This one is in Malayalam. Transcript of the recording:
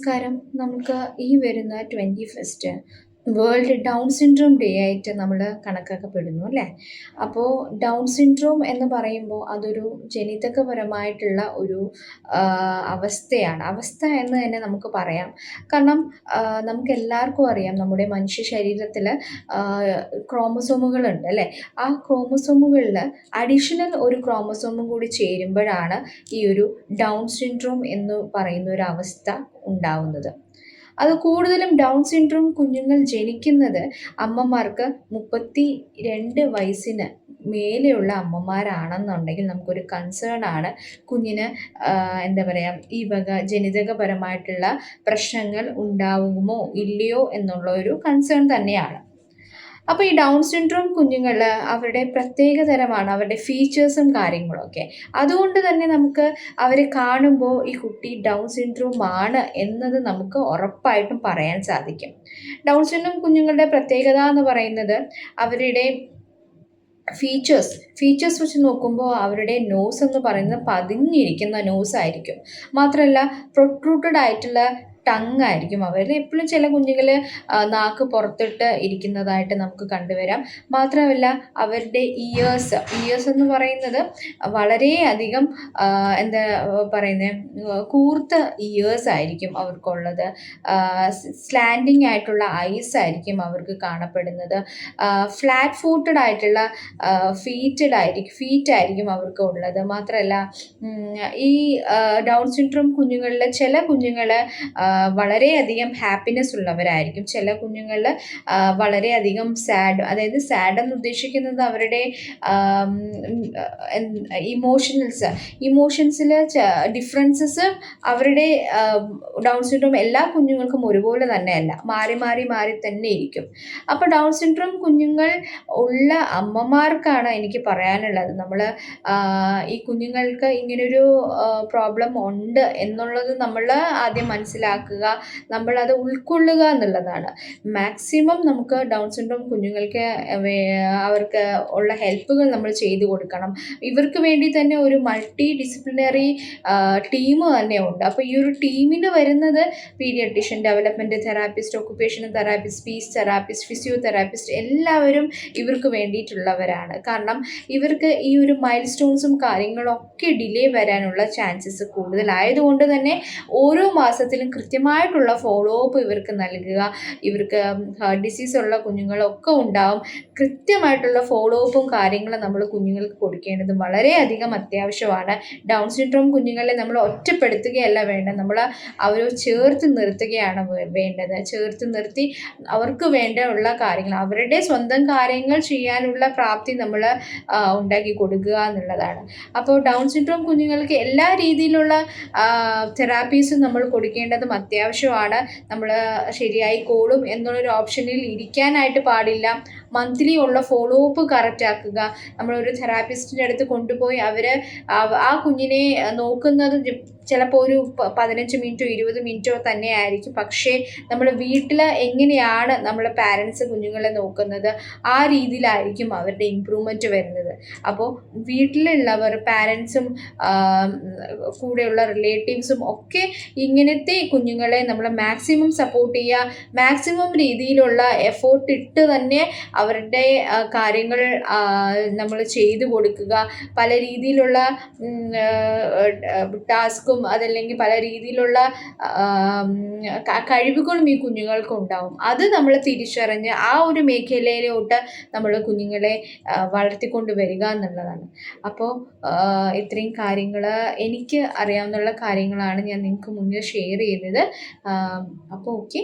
നമസ്കാരം. നമുക്ക് ഈ വരുന്ന 21 വേൾഡ് ഡൗൺ സിൻഡ്രോം ഡേ ആയിട്ട് നമ്മൾ കണക്കാക്കപ്പെടുന്നു അല്ലേ? അപ്പോൾ ഡൗൺ സിൻഡ്രോം എന്ന് പറയുമ്പോൾ അതൊരു ജനിതകപരമായിട്ടുള്ള ഒരു അവസ്ഥയാണ്. അവസ്ഥ എന്ന് തന്നെ നമുക്ക് പറയാം. കാരണം നമുക്കെല്ലാവർക്കും അറിയാം നമ്മുടെ മനുഷ്യ ശരീരത്തിൽ ക്രോമസോമുകളുണ്ട് അല്ലേ? ആ ക്രോമസോമുകളിൽ അഡീഷണൽ ഒരു ക്രോമസോമും കൂടി ചേരുമ്പോഴാണ് ഈ ഒരു ഡൗൺ സിൻഡ്രോം എന്ന് പറയുന്ന ഒരു അവസ്ഥ ഉണ്ടാവുന്നത്. അത് കൂടുതലും ഡൗൺ സിൻഡ്രോം കുഞ്ഞുങ്ങൾ ജനിക്കുന്നത് അമ്മമാർക്ക് 32 വയസ്സിന് മേലെയുള്ള അമ്മമാരാണെന്നുണ്ടെങ്കിൽ നമുക്കൊരു കൺസേൺ ആണ്. കുഞ്ഞിന് എന്താ പറയുക, ഈ വക ജനിതകപരമായിട്ടുള്ള പ്രശ്നങ്ങൾ ഉണ്ടാവുമോ ഇല്ലയോ എന്നുള്ള ഒരു കൺസേൺ തന്നെയാണ്. അപ്പോൾ ഈ ഡൗൺ സിൻഡ്രോം കുഞ്ഞുങ്ങൾ അവരുടെ പ്രത്യേക തരമാണ് അവരുടെ ഫീച്ചേഴ്സും കാര്യങ്ങളൊക്കെ. അതുകൊണ്ട് തന്നെ നമുക്ക് അവരെ കാണുമ്പോൾ ഈ കുട്ടി ഡൗൺ സിൻഡ്രോം ആണ് എന്നത് നമുക്ക് ഉറപ്പായിട്ടും പറയാൻ സാധിക്കും. ഡൗൺ സിൻഡ്രോം കുഞ്ഞുങ്ങളുടെ പ്രത്യേകത എന്ന് പറയുന്നത് അവരുടെ ഫീച്ചേഴ്സ് വെച്ച് നോക്കുമ്പോൾ അവരുടെ നോസ് എന്ന് പറയുന്നത് പതിഞ്ഞിരിക്കുന്ന നോസായിരിക്കും. മാത്രമല്ല പ്രൊട്രൂട്ടഡ് ആയിട്ടുള്ള ടങ് ആയിരിക്കും അവരിൽ. എപ്പോഴും ചില കുഞ്ഞുങ്ങൾ നാക്ക് പുറത്തിട്ട് ഇരിക്കുന്നതായിട്ട് നമുക്ക് കണ്ടുവരാം. മാത്രമല്ല അവരുടെ ഇയേഴ്സ് എന്ന് പറയുന്നത് വളരെയധികം എന്താ പറയുന്നത്, കൂർത്ത ഇയേഴ്സ് ആയിരിക്കും അവർക്കുള്ളത്. സ്ലാൻഡിങ് ആയിട്ടുള്ള ഐസ് ആയിരിക്കും അവർക്ക് കാണപ്പെടുന്നത്. ഫ്ലാറ്റ് ഫൂട്ടഡ് ആയിട്ടുള്ള ഫീറ്റ് ആയിരിക്കും അവർക്ക് ഉള്ളത്. മാത്രമല്ല ഈ ഡൗൺ സിൻഡ്രോം കുഞ്ഞുങ്ങളിൽ ചില കുഞ്ഞുങ്ങൾ വളരെയധികം ഹാപ്പിനെസ് ഉള്ളവരായിരിക്കും. ചില കുഞ്ഞുങ്ങളിൽ വളരെയധികം അതായത് സാഡ് എന്ന് ഉദ്ദേശിക്കുന്നത് അവരുടെ ഇമോഷൻസിൽ ഡിഫറൻസസ് അവരുടെ ഡൗൺ സിൻഡ്രോം എല്ലാ കുഞ്ഞുങ്ങൾക്കും ഒരുപോലെ തന്നെയല്ല, മാറി മാറി മാറി തന്നെ ഇരിക്കും. അപ്പോൾ ഡൗൺ സിൻഡ്രോം കുഞ്ഞുങ്ങൾ ഉള്ള അമ്മമാർക്കാണ് എനിക്ക് പറയാനുള്ളത്, നമ്മൾ ഈ കുഞ്ഞുങ്ങൾക്ക് ഇങ്ങനൊരു പ്രോബ്ലം ഉണ്ട് എന്നുള്ളത് നമ്മൾ ആദ്യം മനസ്സിലാക്കുക, നമ്മളത് ഉൾക്കൊള്ളുക എന്നുള്ളതാണ്. മാക്സിമം നമുക്ക് ഡൗൺ സിൻഡ്രോം കുഞ്ഞുങ്ങൾക്ക് അവർക്ക് ഉള്ള ഹെൽപ്പുകൾ നമ്മൾ ചെയ്തു കൊടുക്കണം. ഇവർക്ക് വേണ്ടി തന്നെ ഒരു മൾട്ടി ഡിസിപ്ലിനറി ടീം തന്നെ ഉണ്ട്. അപ്പോൾ ഈ ഒരു ടീമിൽ വരുന്നത് paediatrician, development therapist, occupational therapist, speech therapist, physiotherapist എല്ലാവരും ഇവർക്ക് വേണ്ടിയിട്ടുള്ളവരാണ്. കാരണം ഇവർക്ക് ഈ ഒരു മൈൽ സ്റ്റോൺസും കാര്യങ്ങളൊക്കെ ഡിലേ വരാനുള്ള ചാൻസസ് കൂടുതലായതുകൊണ്ട് തന്നെ ഓരോ മാസത്തിലും കൃത്യമായിട്ടുള്ള ഫോളോ അപ്പ് ഇവർക്ക് നൽകുക. ഇവർക്ക് ഹാർട്ട് ഡിസീസ് ഉള്ള കുഞ്ഞുങ്ങളൊക്കെ ഉണ്ടാവും. കൃത്യമായിട്ടുള്ള ഫോളോ അപ്പും കാര്യങ്ങളും നമ്മൾ കുഞ്ഞുങ്ങൾക്ക് കൊടുക്കേണ്ടത് വളരെയധികം അത്യാവശ്യമാണ്. ഡൗൺ സിൻഡ്രോം കുഞ്ഞുങ്ങളെ നമ്മൾ ഒറ്റപ്പെടുത്തുകയല്ല വേണ്ടത്, നമ്മൾ അവരെ ചേർത്ത് നിർത്തുകയാണ് വേണ്ടത്. ചേർത്ത് നിർത്തി അവർക്ക് വേണ്ടിയുള്ള കാര്യങ്ങൾ, അവരുടെ സ്വന്തം കാര്യങ്ങൾ ചെയ്യാനുള്ള പ്രാപ്തി നമ്മൾ ഉണ്ടാക്കി കൊടുക്കുക എന്നുള്ളതാണ്. അപ്പോൾ ഡൗൺ സിൻഡ്രോം കുഞ്ഞുങ്ങൾക്ക് എല്ലാ രീതിയിലുള്ള തെറാപ്പീസും നമ്മൾ കൊടുക്കേണ്ടതും അത്യാവശ്യമാണ്. നമ്മൾ ശരിയായിക്കോളും എന്നുള്ളൊരു ഓപ്ഷനിൽ ഇരിക്കാനായിട്ട് പാടില്ല. മന്ത്ലി ഉള്ള ഫോളോ അപ്പ് കറക്റ്റ് ആക്കുക. നമ്മളൊരു തെറാപ്പിസ്റ്റിൻ്റെ അടുത്ത് കൊണ്ടുപോയി ആ കുഞ്ഞിനെ നോക്കുന്നത് ചിലപ്പോൾ ഒരു 15 മിനിറ്റോ 20 മിനിറ്റോ തന്നെ ആയിരിക്കും. പക്ഷേ നമ്മൾ വീട്ടിൽ എങ്ങനെയാണ് നമ്മൾ പാരൻസ് കുഞ്ഞുങ്ങളെ നോക്കുന്നത് ആ രീതിയിലായിരിക്കും അവരുടെ ഇമ്പ്രൂവ്മെൻറ്റ് വരുന്നത്. അപ്പോൾ വീട്ടിലുള്ളവർ, പാരൻസും കൂടെയുള്ള റിലേറ്റീവ്സും ഒക്കെ ഇങ്ങനത്തെ കുഞ്ഞുങ്ങളെ നമ്മൾ മാക്സിമം സപ്പോർട്ട് ചെയ്യുക. മാക്സിമം രീതിയിലുള്ള എഫേർട്ട് ഇട്ട് തന്നെ അവരുടെ കാര്യങ്ങൾ നമ്മൾ ചെയ്തു കൊടുക്കുക. പല രീതിയിലുള്ള ടാസ്കും അതല്ലെങ്കിൽ പല രീതിയിലുള്ള കഴിവുകളും ഈ കുഞ്ഞുങ്ങൾക്ക് ഉണ്ടാവും. അത് നമ്മൾ തിരിച്ചറിഞ്ഞ് ആ ഒരു മേഖലയിലോട്ട് നമ്മൾ കുഞ്ഞുങ്ങളെ വളർത്തിക്കൊണ്ട് വരിക എന്നുള്ളതാണ്. അപ്പോൾ ഇത്രയും കാര്യങ്ങൾ എനിക്ക് അറിയാവുന്ന കാര്യങ്ങളാണ് ഞാൻ നിങ്ങൾക്ക് മുന്നിൽ ഷെയർ ചെയ്തത്. അപ്പോൾ ഓക്കെ.